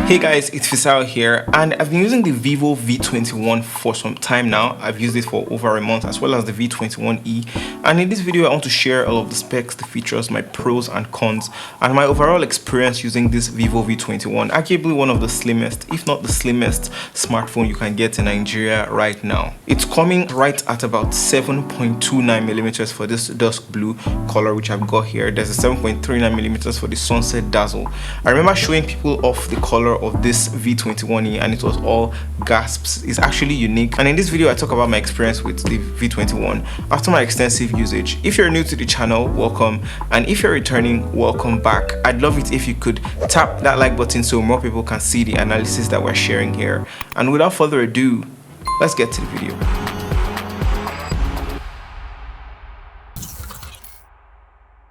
Hey guys, it's Fisayo here, and I've been using the Vivo V21 for some time now. I've used it for over a month, as well as the V21e, and in this video I want to share all of the specs, the features, my pros and cons, and my overall experience using this Vivo V21, arguably one of the slimmest, if not the slimmest smartphone you can get in Nigeria right now. It's coming right at about 7.29mm for this dusk blue color which I've got here. There's a 7.39mm for the sunset dazzle. I remember showing people off the color of this V21e and it was all gasps. It's actually unique, and in this video I talk about my experience with the V21 after my extensive usage. If you're new to the channel, welcome, and if you're returning, welcome back. I'd love it if you could tap that like button so more people can see the analysis that we're sharing here. And without further ado, let's get to the video.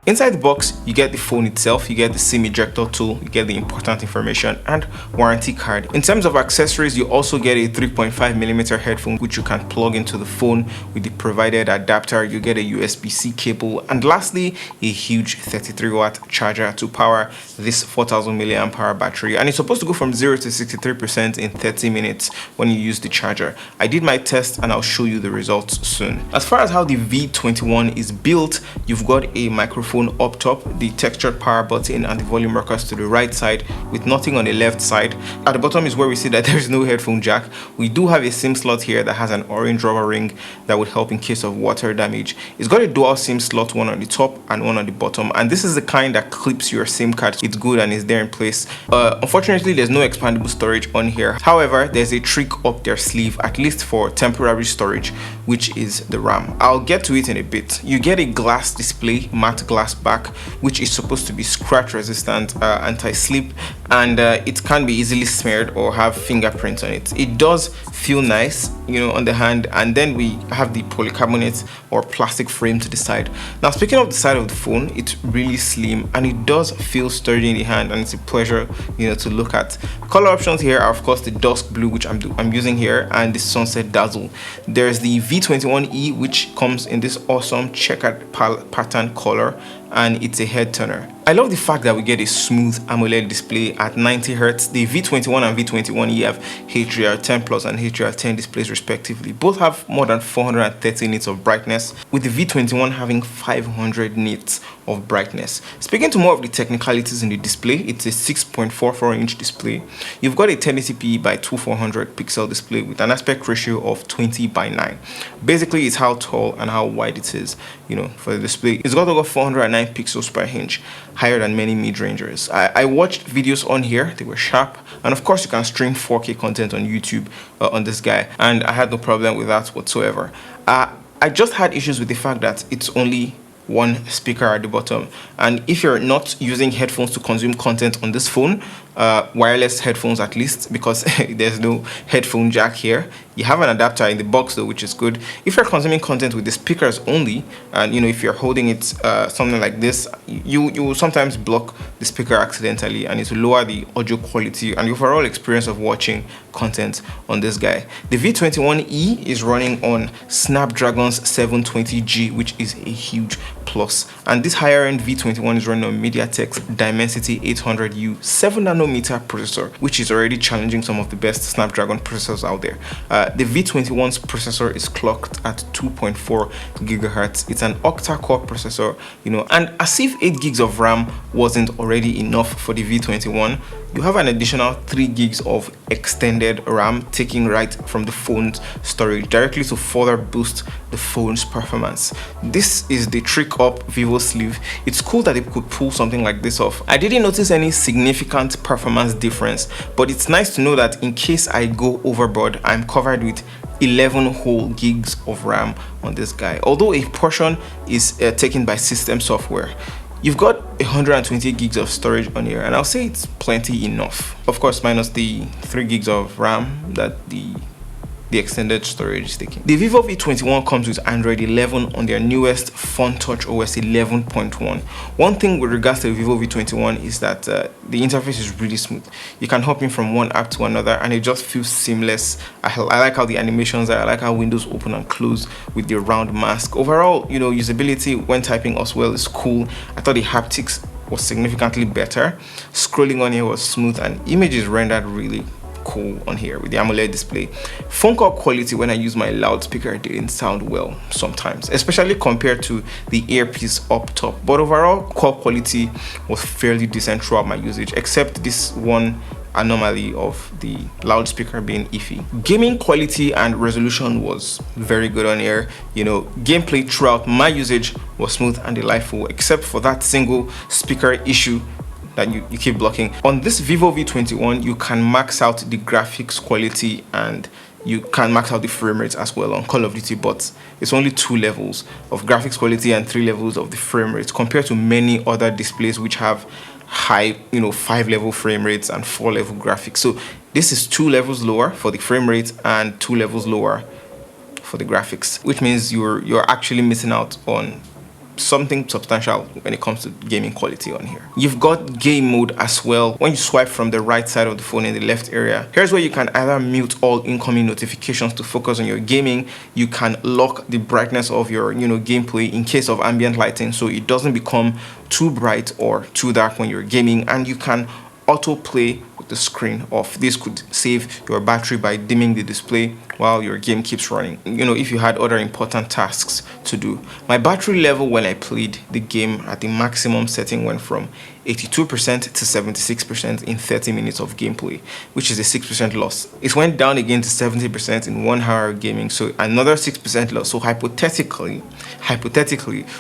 Inside the box, you get the phone itself, you get the SIM ejector tool, you get the important information and warranty card. In terms of accessories, you also get a 3.5mm headphone which you can plug into the phone with the provided adapter. You get a USB-C cable, and lastly, a huge 33-watt charger to power this 4000 mAh battery, and it's supposed to go from 0 to 63% in 30 minutes when you use the charger. I did my test and I'll show you the results soon. As far as how the V21 is built, you've got a microphone up top, the textured power button and the volume rockers to the right side with nothing on the left side. At the bottom is where we see that there is no headphone jack. We do have a SIM slot here that has an orange rubber ring that would help in case of water damage. It's got a dual SIM slot, one on the top and one on the bottom, and this is the kind that clips your SIM card. It's good and is there in place. Unfortunately, there's no expandable storage on here. However, there's a trick up their sleeve, at least for temporary storage, which is the RAM. I'll get to it in a bit. You get a glass display, matte glass back, which is supposed to be scratch resistant, anti-slip, and it can be easily smeared or have fingerprints on it. It does feel nice, you know, on the hand. And then we have the polycarbonate or plastic frame to the side. Now, speaking of the side of the phone, it's really slim and it does feel sturdy in the hand, and it's a pleasure, you know, to look at. Color options here are of course the dusk blue, which I'm using here, and the sunset dazzle. There's the V21e, which comes in this awesome checkered pattern color, and it's a head turner. I love the fact that we get a smooth AMOLED display at 90Hz. The V21 and V21e have HDR10 Plus and HDR10 displays respectively. Both have more than 430 nits of brightness, with the V21 having 500 nits of brightness. Speaking to more of the technicalities in the display, it's a 6.44-inch display. You've got a 1080p by 2400 pixel display with an aspect ratio of 20:9. Basically, it's how tall and how wide it is, you know, for the display. It's got over 409 pixels per inch, higher than many mid-rangers. I watched videos on here, they were sharp, and of course you can stream 4K content on YouTube on this guy, and I had no problem with that whatsoever. I just had issues with the fact that it's only one speaker at the bottom, and if you're not using headphones to consume content on this phone, wireless headphones at least, because there's no headphone jack here. You have an adapter in the box though, which is good. If you're consuming content with the speakers only, and you know, if you're holding it something like this, you will sometimes block the speaker accidentally, and it will lower the audio quality and the overall experience of watching content on this guy. The V21e is running on Snapdragon's 720G, which is a huge plus, and this higher end V21 is running on MediaTek's Dimensity 800U 7nm processor, which is already challenging some of the best Snapdragon processors out there. The V21's processor is clocked at 2.4 GHz. It's an octa-core processor, you know, and as if 8 gigs of RAM wasn't already enough for the V21, you have an additional 3 gigs of extended RAM taking right from the phone's storage directly to further boost the phone's performance. This is the trick up Vivo's sleeve. It's cool that they could pull something like this off. I didn't notice any significant performance difference, but it's nice to know that in case I go overboard, I'm covered with 11 whole gigs of RAM on this guy, although a portion is taken by system software. You've got 120 gigs of storage on here, and I'll say it's plenty enough. Of course, minus the 3 gigs of RAM that the extended storage is taking. The Vivo V21 comes with Android 11 on their newest FunTouch OS 11.1. One thing with regards to the Vivo V21 is that the interface is really smooth. You can hop in from one app to another and it just feels seamless. I like how the animations are, I like how windows open and close with the round mask. Overall, you know, usability when typing as well is cool. I thought the haptics was significantly better. Scrolling on here was smooth and images rendered really cool on here with the AMOLED display. Phone call quality when I use my loudspeaker didn't sound well sometimes, especially compared to the earpiece up top, but overall call quality was fairly decent throughout my usage, except this one anomaly of the loudspeaker being iffy. Gaming quality and resolution was very good on here. Gameplay throughout my usage was smooth and delightful, except for that single speaker issue that you keep blocking. On this Vivo V21, you can max out the graphics quality and you can max out the frame rate as well on Call of Duty, but it's only 2 levels of graphics quality and 3 levels of the frame rate, compared to many other displays which have high 5-level frame rates and 4-level graphics. So this is 2 levels lower for the frame rate and 2 levels lower for the graphics, which means you're actually missing out on something substantial when it comes to gaming quality on here. You've got game mode as well. When you swipe from the right side of the phone in the left area, here's where you can either mute all incoming notifications to focus on your gaming. You can lock the brightness of your gameplay in case of ambient lighting, so it doesn't become too bright or too dark when you're gaming, and you can autoplay with the screen off. This could save your battery by dimming the display while your game keeps running, if you had other important tasks to do. My battery level when I played the game at the maximum setting went from 82% to 76% in 30 minutes of gameplay, which is a 6% loss. It went down again to 70% in 1 hour of gaming, so another 6% loss. So hypothetically,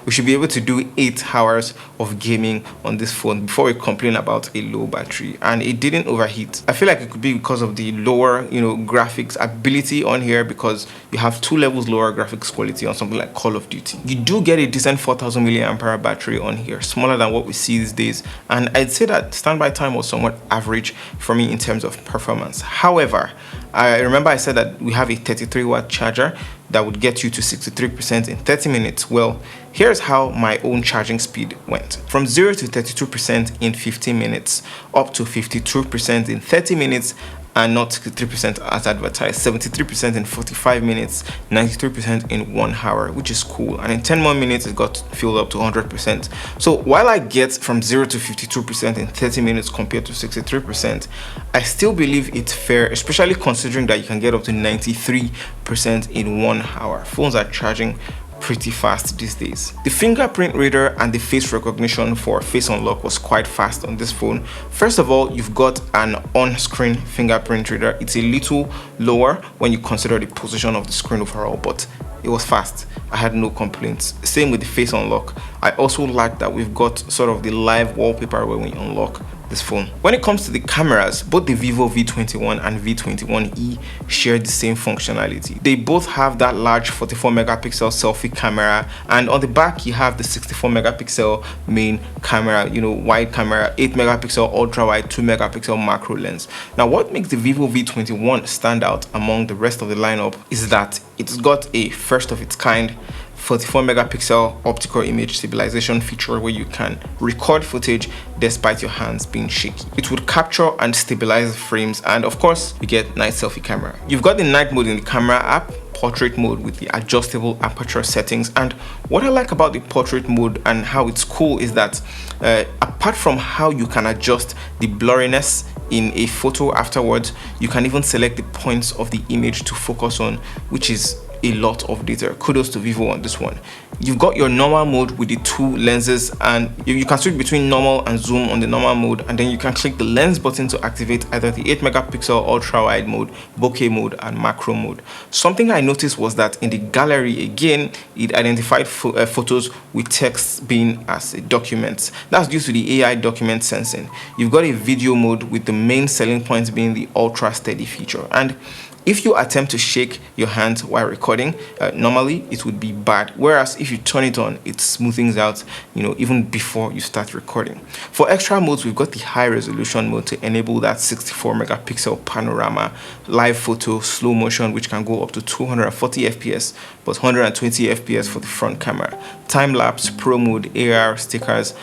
we should be able to do 8 hours of gaming on this phone before we complain about a low battery, and it didn't overheat. I feel like it could be because of the lower graphics ability on here, because you have 2 levels lower graphics quality on something like Call of Duty. You do get a decent 4000 mAh battery on here, smaller than what we see these days, and I'd say that standby time was somewhat average for me in terms of performance. However, I remember I said that we have a 33-watt charger that would get you to 63% in 30 minutes. Well, here's how my own charging speed went. From 0 to 32% in 15 minutes, up to 52% in 30 minutes, and not 63% as advertised, 73% in 45 minutes, 93% in 1 hour, which is cool. And in 10 more minutes, it got filled up to 100%. So while I get from 0 to 52% in 30 minutes compared to 63%, I still believe it's fair, especially considering that you can get up to 93% in 1 hour. Phones are charging pretty fast these days. The fingerprint reader and the face recognition for face unlock was quite fast on this phone. First of all, you've got an on-screen fingerprint reader. It's a little lower when you consider the position of the screen overall, but it was fast. I had no complaints. Same with the face unlock. I also like that we've got sort of the live wallpaper when we unlock this phone. When it comes to the cameras, both the Vivo V21 and V21e share the same functionality. They both have that large 44 megapixel selfie camera, and on the back you have the 64 megapixel main camera, wide camera, 8 megapixel ultra wide, 2 megapixel macro lens. Now, what makes the Vivo V21 stand out among the rest of the lineup is that it's got a first of its kind 44 megapixel optical image stabilization feature where you can record footage despite your hands being shaky. It would capture and stabilize the frames, and of course you get night selfie camera. You've got the night mode in the camera app, portrait mode with the adjustable aperture settings, and what I like about the portrait mode and how it's cool is that apart from how you can adjust the blurriness in a photo afterwards, you can even select the points of the image to focus on, which is a lot of data. Kudos to Vivo on this one. You've got your normal mode with the 2 lenses, and you can switch between normal and zoom on the normal mode, and then you can click the lens button to activate either the 8 megapixel ultra wide mode, bokeh mode, and macro mode. Something I noticed was that in the gallery, again, it identified photos with text being as a document. That's due to the AI document sensing. You've got a video mode with the main selling point being the ultra steady feature, and if you attempt to shake your hand while recording, normally it would be bad. Whereas if you turn it on, it smooths things out, even before you start recording. For extra modes, we've got the high resolution mode to enable that 64 megapixel panorama, live photo, slow motion, which can go up to 240 FPS, but 120 FPS for the front camera. time-lapse, pro mode, AR, stickers,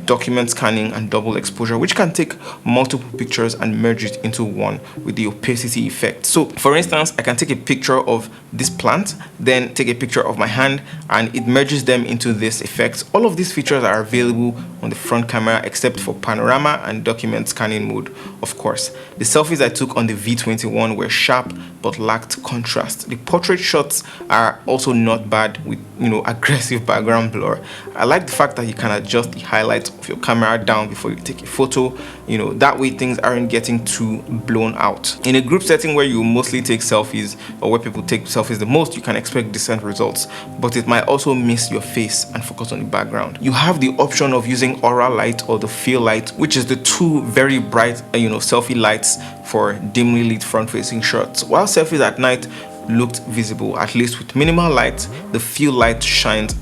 document scanning, and double exposure, which can take multiple pictures and merge it into one with the opacity effect. So for instance, I can take a picture of this plant, then take a picture of my hand, and it merges them into this effect. All of these features are available on the front camera except for panorama and document scanning mode, of course. The selfies I took on the V21 were sharp but lacked contrast. The portrait shots are also not bad with, aggressive background blur. I like the fact that you can adjust the highlights of your camera down before you take a photo. That way things aren't getting too blown out. In a group setting where you mostly take selfies, or where people take selfies the most, you can expect decent results, but it might also miss your face and focus on the background. You have the option of using aura light or the fill light, which is the two very bright selfie lights for dimly lit front-facing shots. While selfies at night looked visible, at least with minimal light, the fill light shines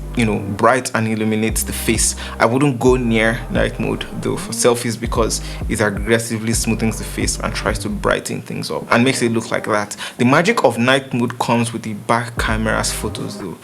bright and illuminates the face. I wouldn't go near night mode though for selfies because it aggressively smoothens the face and tries to brighten things up and makes it look like that. The magic of night mode comes with the back camera's photos though,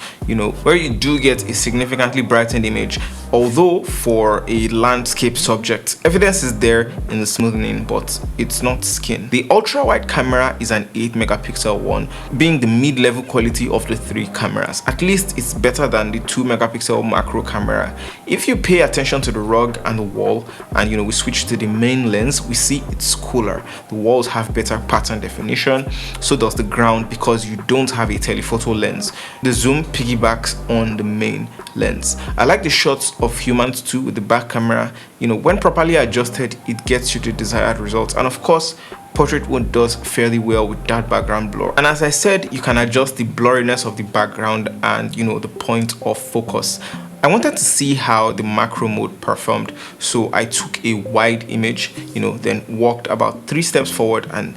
where you do get a significantly brightened image, although for a landscape subject, evidence is there in the smoothing, but it's not skin. The ultra wide camera is an 8 megapixel one, being the mid-level quality of the three cameras. At least it's better than the 2 megapixel macro camera. If you pay attention to the rug and the wall, and we switch to the main lens, we see it's cooler. The walls have better pattern definition, so does the ground, because you don't have a telephoto lens. The zoom piggybacks on the main lens. I like the shots of humans too with the back camera. When properly adjusted, it gets you the desired results. And of course, portrait mode does fairly well with that background blur. And as I said, you can adjust the blurriness of the background and the point of focus. I wanted to see how the macro mode performed, so I took a wide image, then walked about 3 steps forward and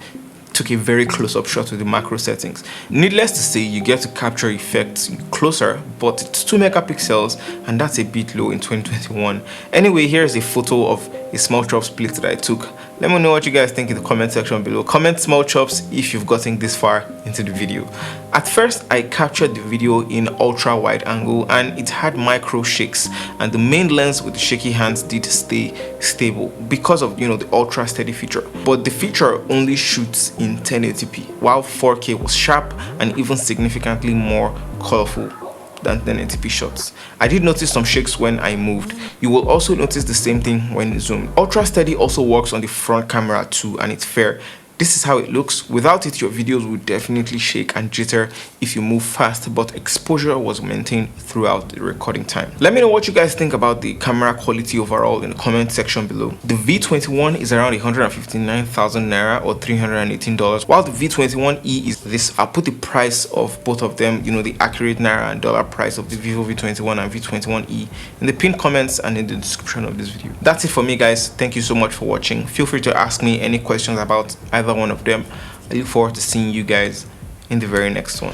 took a very close-up shot with the macro settings. Needless to say, you get to capture effects closer, but it's 2 megapixels and that's a bit low in 2021. Anyway, here's a photo of a small chop split that I took. Let me know what you guys think in the comment section below. Comment small chops if you've gotten this far into the video. At first, I captured the video in ultra wide angle and it had micro shakes, and the main lens with the shaky hands did stay stable because of the ultra steady feature. But the feature only shoots in 1080p, while 4K was sharp and even significantly more colorful than 1080p shots. I did notice some shakes when I moved. You will also notice the same thing when zoomed. Ultra steady also works on the front camera too, and it's fair. This is how it looks. Without it, your videos would definitely shake and jitter if you move fast, but exposure was maintained throughout the recording time. Let me know what you guys think about the camera quality overall in the comment section below. The V21 is around 159,000 Naira or $318, while the V21e is this. I'll put the price of both of them, the accurate Naira and dollar price of the Vivo V21 and V21e in the pinned comments and in the description of this video. That's it for me, guys. Thank you so much for watching. Feel free to ask me any questions about either one of them. I look forward to seeing you guys in the very next one.